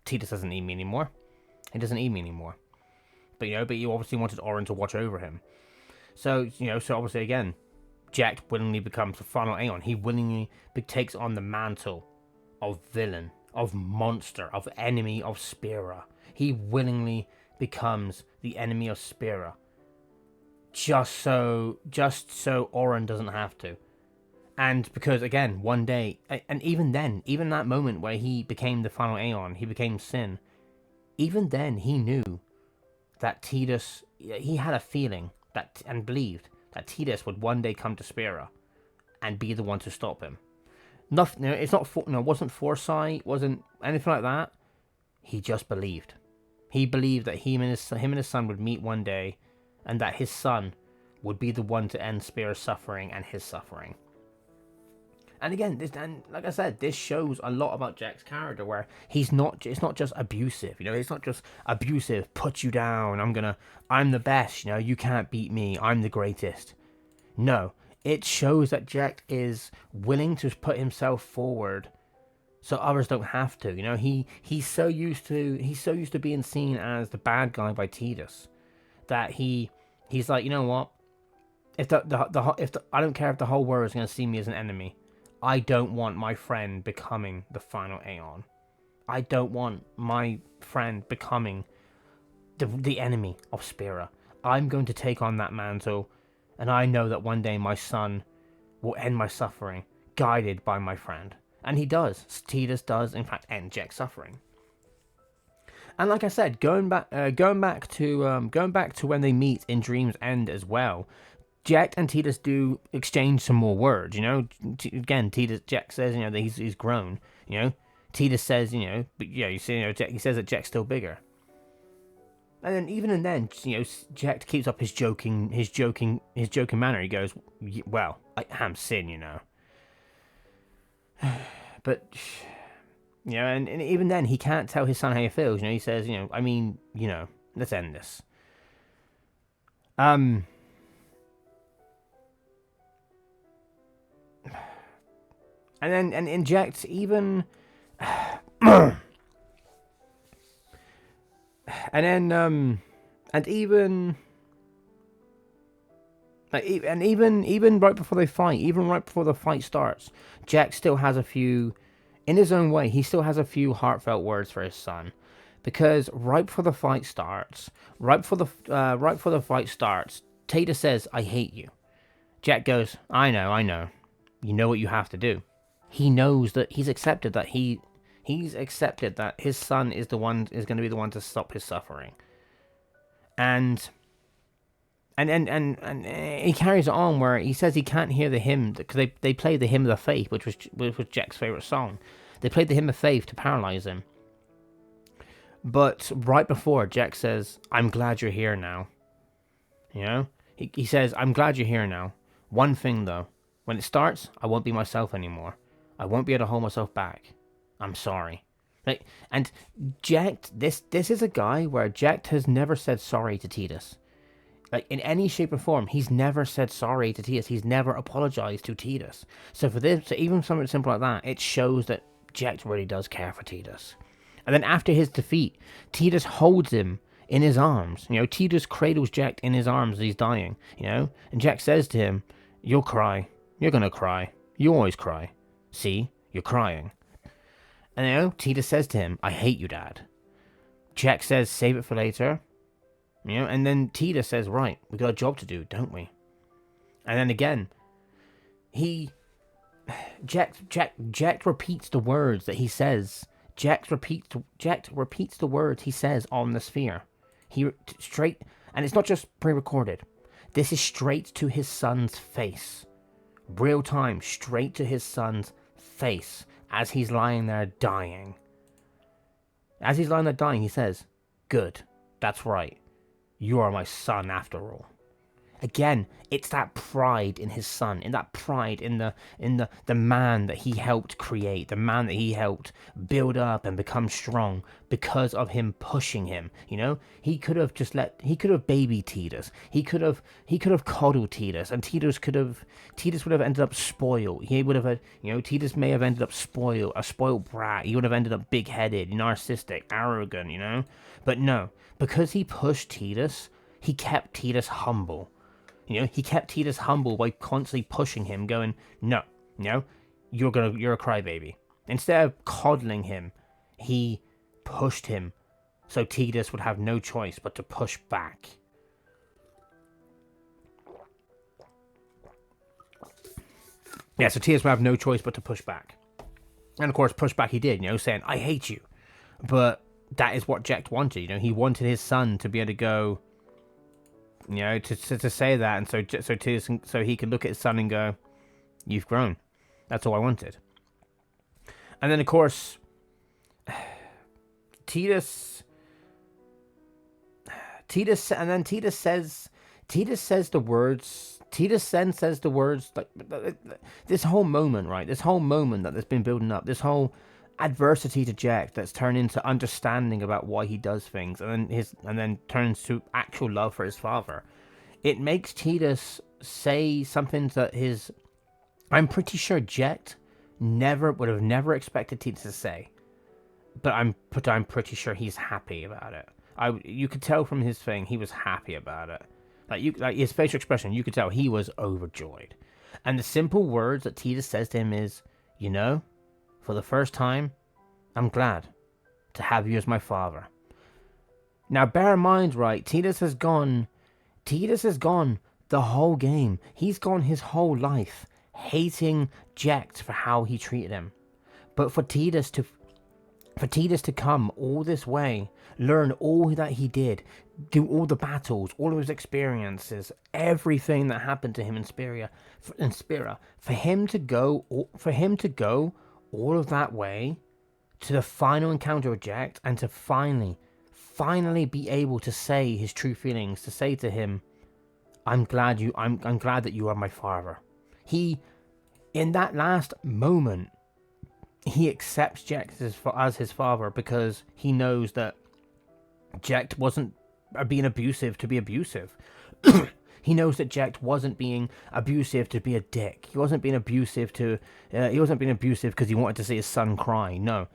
Tidus doesn't need me anymore. He doesn't need me anymore. But, but he obviously wanted Auron to watch over him. So, so obviously, again, Jecht willingly becomes the final Aeon. He willingly takes on the mantle of villain, of monster, of enemy of Spira. He willingly becomes the enemy of Spira. Just so Auron doesn't have to. And because, again, one day, and even that moment where he became the final Aeon, he became Sin, even then he knew that Tidus, he had a feeling and believed that Tidus would one day come to Spira and be the one to stop him. Nothing, it wasn't foresight, wasn't anything like that. He just believed. He believed that him and his son would meet one day, and that his son would be the one to end Spear's suffering and his suffering. And again, like I said, this shows a lot about Jecht's character, where it's not just abusive, it's not just abusive, put you down, I'm the best, you can't beat me, I'm the greatest. No, it shows that Jecht is willing to put himself forward so others don't have to. He's so used to being seen as the bad guy by Tidus that he's like, you know what? If I don't care if the whole world is going to see me as an enemy, I don't want my friend becoming the final Aeon. I don't want my friend becoming the enemy of Spira. I'm going to take on that mantle, and I know that one day my son will end my suffering, guided by my friend. And he does. Tidus does, in fact, end Jecht's suffering. And like I said, going back to when they meet in Dream's End as well, Jecht and Tidus do exchange some more words. Again, Jecht says that he's grown. Tidus says but you see he says that Jecht's still bigger. And then Jecht keeps up his joking manner. He goes, well, I am Sin, but and even then he can't tell his son how he feels. He says, let's end this. And inject even and then even right before they fight, even right before the fight starts, Jecht still has a few, in his own way, he still has a few heartfelt words for his son, because right before the fight starts, Tidus says, "I hate you." Jecht goes, I know. You know what you have to do." He knows that he's accepted that his son is going to be the one to stop his suffering, and he carries it on where he says he can't hear the hymn because they played the hymn of the faith, which was Jecht's favorite song. They played the hymn of faith to paralyze him. But right before, Jecht says, "I'm glad you're here now." He says, "I'm glad you're here now. One thing though, when it starts, I won't be myself anymore. I won't be able to hold myself back. I'm sorry." And Jecht, this is a guy where Jecht has never said sorry to Tidus. In any shape or form, he's never said sorry to Tidus. He's never apologized to Tidus. So even something simple like that, it shows that Jecht really does care for Tidus. And then after his defeat, Tidus holds him in his arms. Tidus cradles Jecht in his arms as he's dying. And Jecht says to him, "You'll cry. You're gonna cry. You always cry. See, you're crying." And Tidus says to him, "I hate you, Dad." Jecht says, "Save it for later." And then Tidus says, "Right, we got a job to do, don't we?" And then again, Jecht repeats the words that he says. Jecht repeats the words he says on the sphere. And it's not just pre-recorded. This is straight to his son's face. Real time, straight to his son's face as he's lying there dying. As he's lying there dying, he says, "Good, that's right. You are my son after all." Again, it's that pride in his son, in that pride in the man that he helped create, the man that he helped build up and become strong because of him pushing him. He could have babied Tidus. He could have coddled Tidus, and Tidus would have ended up spoiled. He would have had, Tidus may have ended up spoiled, a spoiled brat. He would have ended up big-headed, narcissistic, arrogant, But no, because he pushed Tidus, he kept Tidus humble. He kept Tidus humble by constantly pushing him, going, "No, you're a crybaby." Instead of coddling him, he pushed him, so Tidus would have no choice but to push back. Yeah, so Tidus would have no choice but to push back. And of course, push back he did, saying, "I hate you." But that is what Jecht wanted, He wanted his son to be able to go, to say that, and so he could look at his son and go, "You've grown. That's all I wanted." And then, of course, Tidus And then Titus says the words. Titus then says the words like this whole moment, right? This whole moment that has been building up. This whole adversity to Jecht that's turned into understanding about why he does things, and then turns to actual love for his father. It makes Titus say something that his. I'm pretty sure Jecht would have never expected Titus to say, but I'm pretty sure he's happy about it. You could tell from his thing he was happy about it. Like his facial expression, you could tell he was overjoyed. And the simple words that Titus says to him is, you know, for the first time, I'm glad to have you as my father. Now bear in mind, right, Titus has gone the whole game. He's gone his whole life hating Jecht for how he treated him. But for Titus to come all this way, learn all that he did, do all the battles, all of his experiences, everything that happened to him in Spira, for him to go all of that way to the final encounter with Jecht, and to finally be able to say his true feelings, to say to him, I'm glad that you are my father. In that last moment, he accepts Jecht as his father because he knows that Jecht wasn't being abusive to be abusive. He knows that Jecht wasn't being abusive to be a dick. He wasn't being abusive because he wanted to see his son cry. No,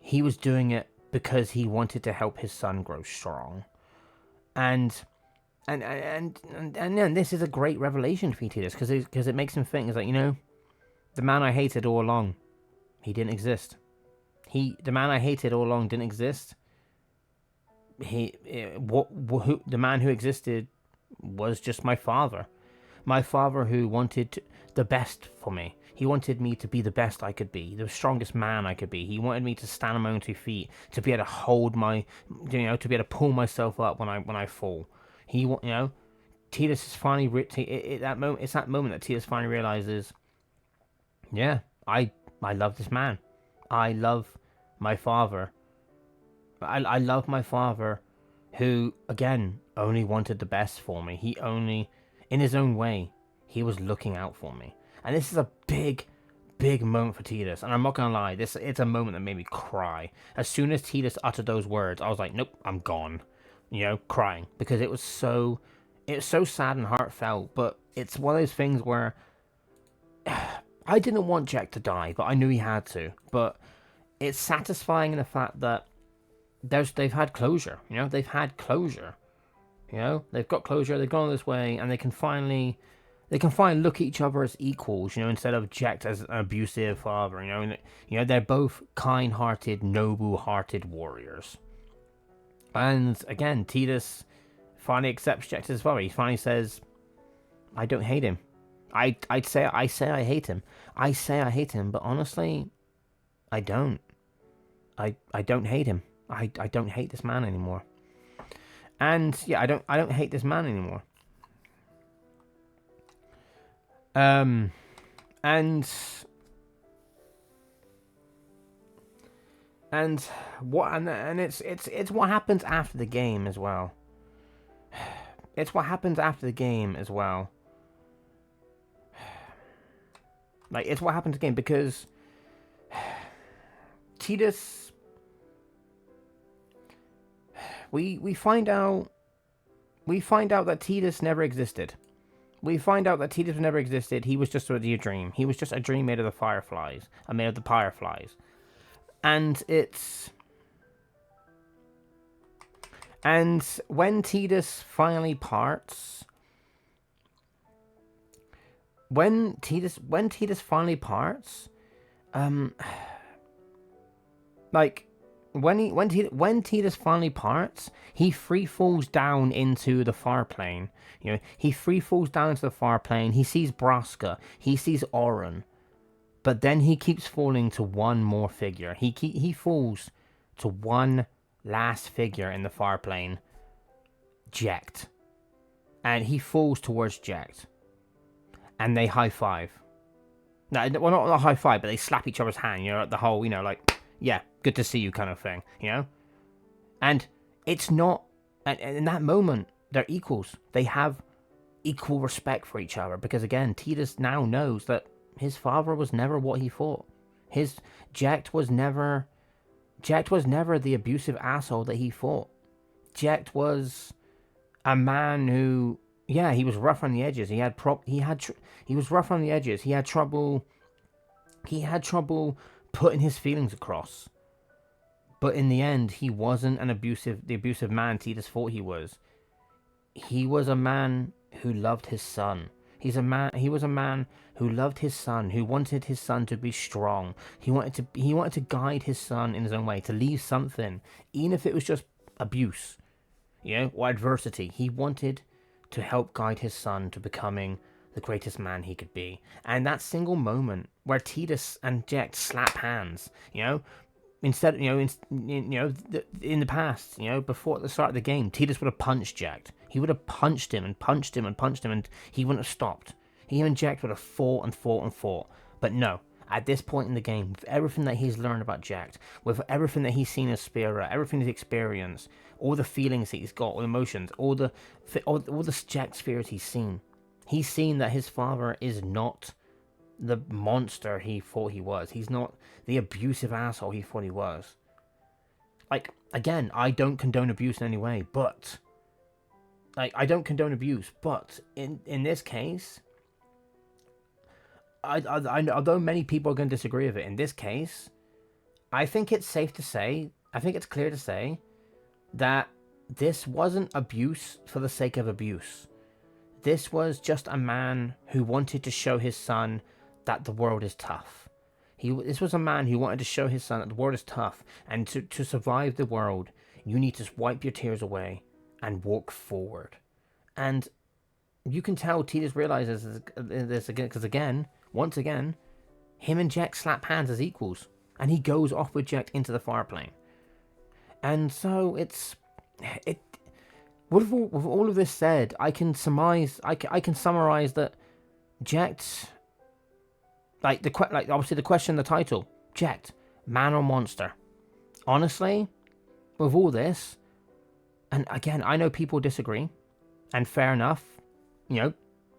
he was doing it because he wanted to help his son grow strong. And this is a great revelation for Titus because it makes him think. It's like, you know, the man I hated all along, he didn't exist. The man I hated all along didn't exist. The man who existed was just my father who wanted the best for me. He wanted me to be the best I could be, the strongest man I could be. He wanted me to stand on my own 2 feet, to be able to hold to be able to pull myself up when I fall. Titus is finally it's that moment that Titus finally realizes, yeah, I love this man. I love my father. I love my father, who, again, only wanted the best for me. In his own way, he was looking out for me. And this is a big, big moment for Titus. And I'm not going to lie, it's a moment that made me cry. As soon as Titus uttered those words, I was like, nope, I'm gone. Crying. Because it was so sad and heartfelt. But it's one of those things where I didn't want Jecht to die, but I knew he had to. But it's satisfying in the fact that they've had closure. They've had closure. They've got closure. They've gone this way, and they can finally look at each other as equals. Instead of Jecht as an abusive father. They're both kind-hearted, noble-hearted warriors. And again, Titus finally accepts Jecht as his father. He finally says, "I don't hate him. I say I hate him. I say I hate him, but honestly, I don't. I don't hate him. I don't hate this man anymore. And yeah, I don't hate this man anymore. And it's what happens after the game as well. It's what happens after the game as well. Like, it's what happens again, because Titus, we find out that Titus never existed. We find out that Titus never existed. He was just a dream. He was just a dream made of the fireflies, made of the fireflies. And when Titus finally parts, when Titus finally parts, he free falls down into the far plane. He free falls down into the far plane. He sees Braska. He sees Oren. But then he keeps falling to one more figure. He falls to one last figure in the far plane, Jecht. And he falls towards Jecht. And they high five. No, well, not a high five, but they slap each other's hand. The whole, like, yeah, good to see you kind of thing. And it's not And in that moment, they're equals. They have equal respect for each other because, again, Tidus now knows that his father was never what he thought. His Jecht was never the abusive asshole that he thought. Jecht was a man who, yeah, he was rough on the edges. He was rough on the edges. He had trouble putting his feelings across. But in the end, he wasn't the abusive man Tidus thought he was. He was a man who loved his son. He was a man who loved his son, who wanted his son to be strong. He wanted to guide his son in his own way, to leave something, even if it was just abuse, or adversity. He wanted to help guide his son to becoming the greatest man he could be. And that single moment where Tidus and Jecht slap hands, instead, in the past, before the start of the game, Tidus would have punched Jecht. He would have punched him and punched him and punched him, and he wouldn't have stopped. He and Jecht would have fought and fought and fought. But no, at this point in the game, with everything that he's learned about Jecht, with everything that he's seen as Spira, everything he's experienced, all the feelings that he's got, all the emotions, all the Jecht spheres he's seen that his father is not the monster he thought he was. He's not the abusive asshole he thought he was. Like, again, I don't condone abuse in any way, but I don't condone abuse, but in this case, although many people are going to disagree with it, in this case, I think it's safe to say, I think it's clear to say, that this wasn't abuse for the sake of abuse. This was just a man who wanted to show his son that the world is tough. This was a man who wanted to show his son that the world is tough, and to survive the world, you need to wipe your tears away and walk forward. And you can tell Tidus realizes this again, because once again, him and Jecht slap hands as equals, and he goes off with Jecht into the fire plane. And so with all of this said, I can summarize that Jecht, obviously the question, the title, Jecht, man or monster? Honestly, with all this, and again, I know people disagree, and fair enough.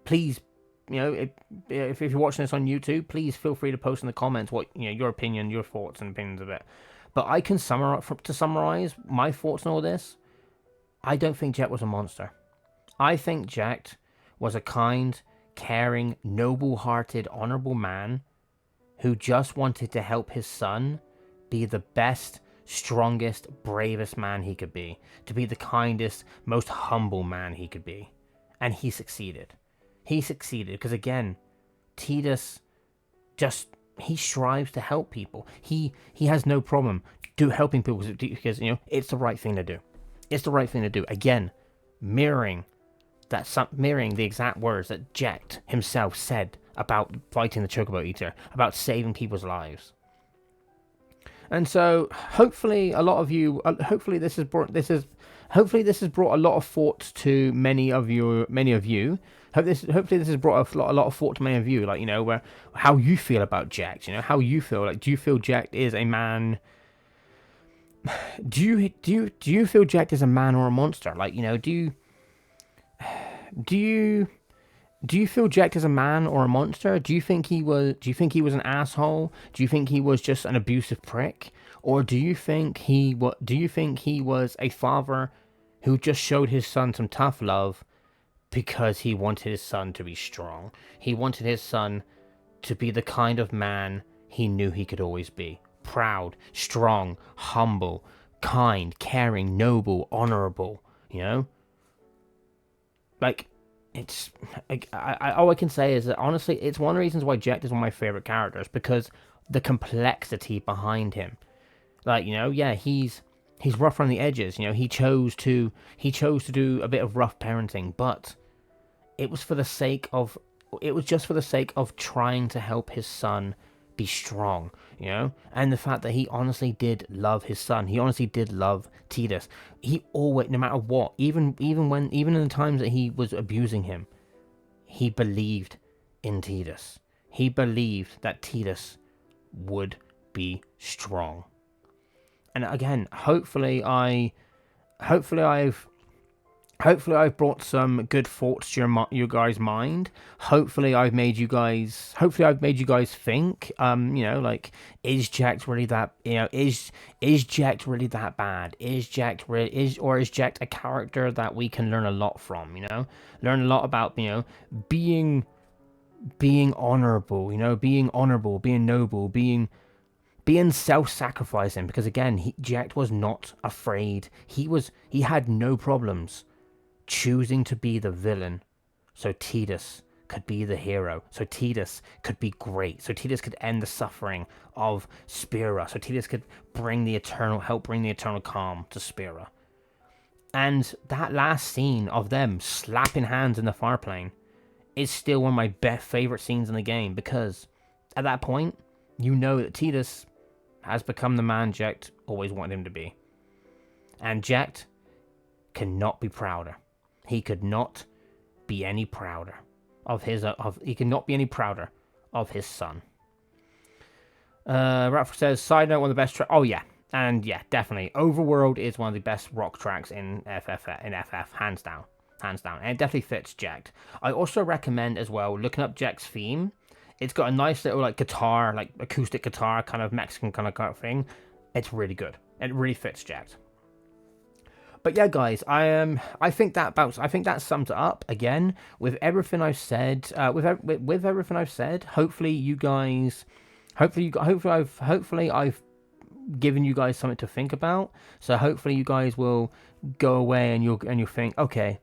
Please, if you're watching this on YouTube, please feel free to post in the comments what your opinion, your thoughts and opinions of it. But I can summarize my thoughts on all this. I don't think Jecht was a monster. I think Jecht was a kind, caring, noble-hearted, honorable man who just wanted to help his son be the best, strongest, bravest man he could be, to be the kindest, most humble man he could be. And he succeeded. He succeeded because, again, Tidus he strives to help people. He has no problem helping people because it's the right thing to do. It's the right thing to do. Again, mirroring the exact words that Jecht himself said about fighting the Chocobo Eater, about saving people's lives. And so, hopefully, a lot of you, hopefully this has brought a lot of thought to many of you. Hopefully this has brought a lot of thought to many of you, where how you feel about Jecht, how you feel. Do you feel Jecht is a man? Do you feel Jecht is a man or a monster? Do you feel Jecht is a man or a monster? Do you think he was an asshole? Do you think he was just an abusive prick? Or do you think he was a father who just showed his son some tough love because he wanted his son to be strong? He wanted his son to be the kind of man he knew he could always be. Proud, strong, humble, kind, caring, noble, honorable, all I can say is that, honestly, it's one of the reasons why Jecht is one of my favorite characters, because the complexity behind him. He's rough on the edges. He chose to do a bit of rough parenting, but it was just for the sake of trying to help his son be strong, and the fact that he honestly did love his son. He honestly did love Tidus. He always, no matter what, even in the times that he was abusing him, he believed in Tidus. He believed that Tidus would be strong. And again, hopefully I've hopefully I've brought some good thoughts to your guys' mind. Hopefully I've made you guys think. Like, is Jecht really that? Is Jecht really that bad? Is Jecht really is Jecht a character that we can learn a lot from? Learn a lot about being being honorable, being noble, being self-sacrificing. Because again, Jecht was not afraid. He had no problems choosing to be the villain, so Tidus could be the hero, so Tidus could be great, so Tidus could end the suffering of Spira, so Tidus could help bring the eternal calm to Spira. And that last scene of them slapping hands in the fire plane is still one of my best favorite scenes in the game, because at that point, you know that Tidus has become the man Jecht always wanted him to be. And Jecht cannot be prouder. He could not be any prouder he could not be any prouder of his son. Ratford says, side note, one of the best oh yeah, and yeah, definitely Overworld is one of the best rock tracks in FF, hands down, and it definitely fits Jecht. I also recommend as well looking up Jecht's theme. It's got a nice little like guitar, like acoustic guitar, kind of Mexican kind of thing. It's really good. It really fits Jecht. But yeah, guys, I think that sums it up again with everything I've said. With everything I've said, hopefully I've given you guys something to think about. So hopefully you guys will go away and you'll think, okay,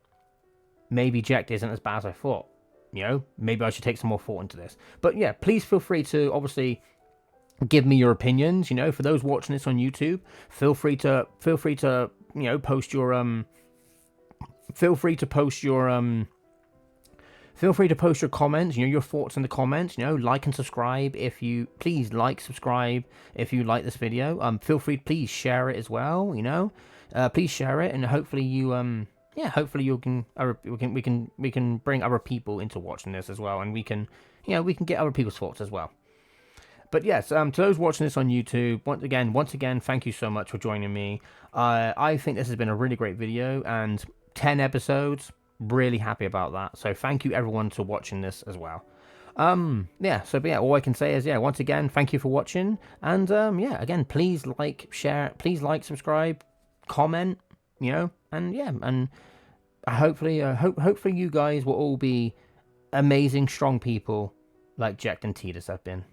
maybe Jecht isn't as bad as I thought. Maybe I should take some more thought into this. But yeah, please feel free to obviously give me your opinions. For those watching this on YouTube, feel free to post your comments, your thoughts in the comments. Like and subscribe subscribe if you like this video. Feel free, please share it as well. Please share it, and hopefully we can bring other people into watching this as well, and we can get other people's thoughts as well. But yes, to those watching this on YouTube, once again, thank you so much for joining me. I think this has been a really great video, and 10 episodes, really happy about that. So thank you everyone for watching this as well. All I can say is, once again, thank you for watching, and again, please like, share, please like, subscribe, comment, and hopefully you guys will all be amazing, strong people like Jecht and Tidus have been.